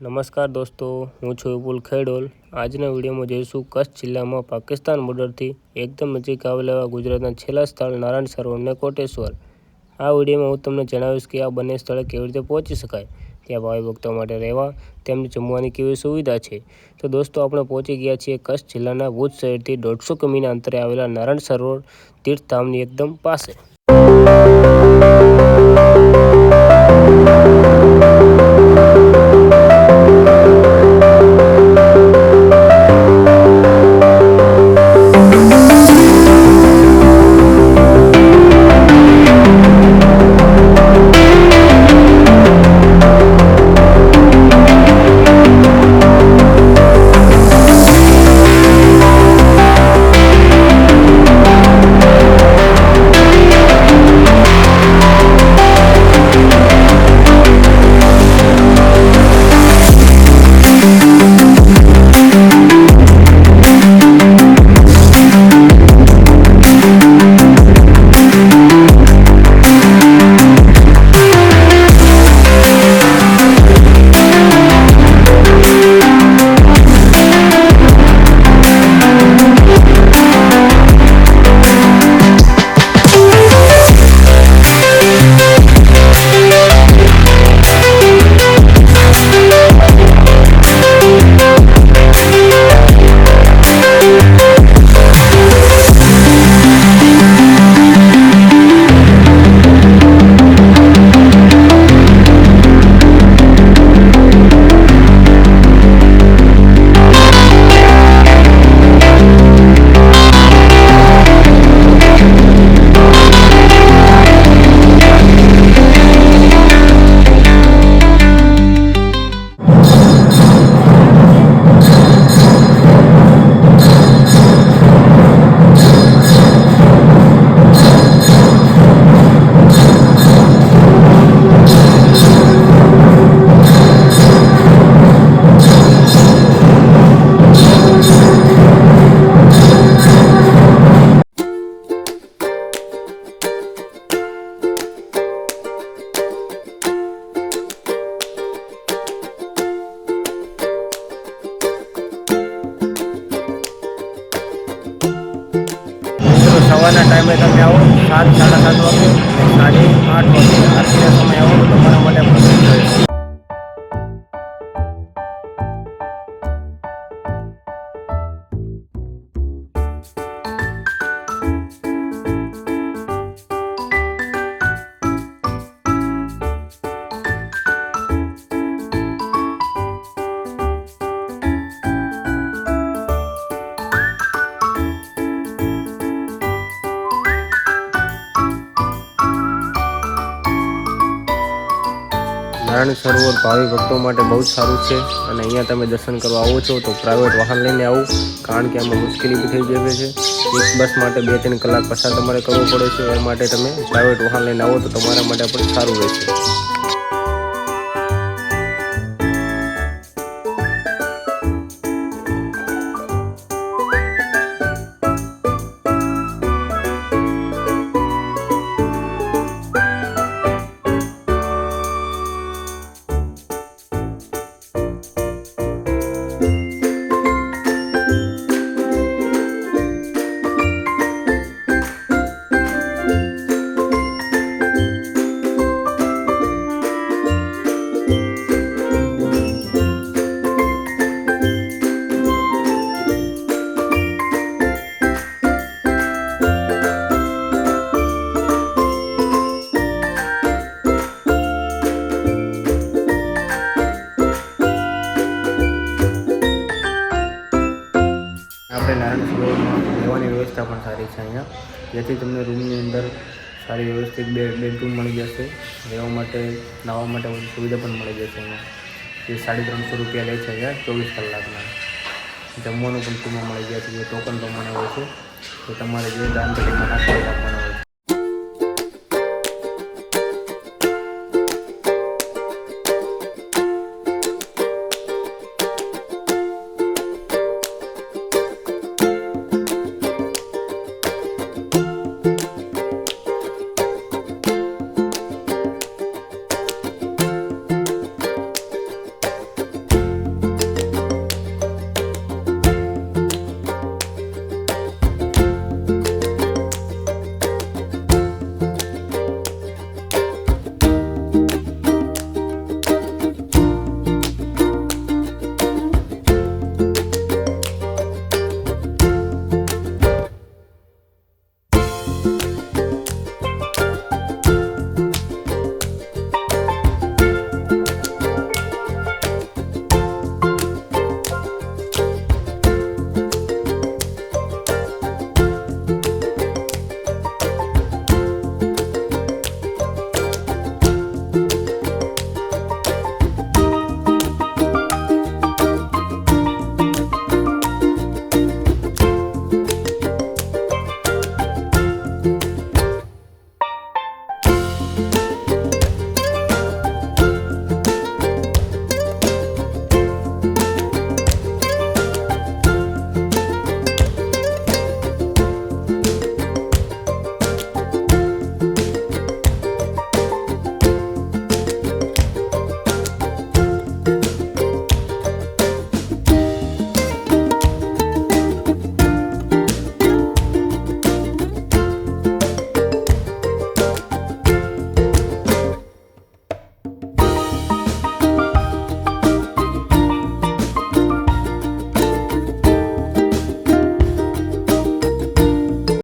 નમસ્કાર દોસ્તો, હું છું વિપુલ ખેડોલ। આજના વિડીયોમાં જોઈશું કચ્છ જિલ્લામાં પાકિસ્તાન બોર્ડરથી એકદમ નજીક આવેલા એવા ગુજરાતના છેલ્લા સ્થળ નારાયણ સરોવર અને કોટેશ્વર। આ વિડીયોમાં હું તમને જણાવીશ કે આ બંને સ્થળે કેવી રીતે પહોંચી શકાય, ત્યાં ભાવિ ભક્તો માટે રહેવા તેમની જમવાની કેવી સુવિધા છે। તો દોસ્તો, આપણે પહોંચી ગયા છીએ કચ્છ જિલ્લાના ભુજ શહેરથી 150 કિમીના અંતરે આવેલા નારાયણ સરોવર તીર્થધામની એકદમ પાસે। સવારના ટાઈમે તમે આવો 7, 7:30 વાગે, 8:30 વાગે આરતીના સમય આવો તો તમારા માટે પસંદ રહેશે। નારાયણ સરોવર ભાવિ ભક્તો માટે બહુ જ સારું છે અને અહીંયા તમે દર્શન કરવા આવો છો તો પ્રાઇવેટ વાહન લઈને આવો, કારણ કે આમાં મુશ્કેલી બી થઈ જાય છે। એક બસ માટે 2-3 કલાક પસાર તમારે કરવો પડે છે, એ માટે તમે પ્રાઇવેટ વાહન લઈને આવો તો તમારા માટે પણ સારું રહેશે। આપણે નારાયણ સરોવરમાં રહેવાની વ્યવસ્થા પણ સારી છે અહીંયા, જેથી તમને રૂમની અંદર સારી વ્યવસ્થિત બેડરૂમ મળી જશે। રહેવા માટે, નાહવા માટે બધી સુવિધા પણ મળી જશે અહીંયા, જે 350 રૂપિયા લે છે અહીંયા 24 કલાકના। જમવાનું પણ ફ્રીમાં મળી જાય છે, જે ટોકન પ્રમાણે હોય છે, તો તમારે જે દાન પેટીમાં નાખવા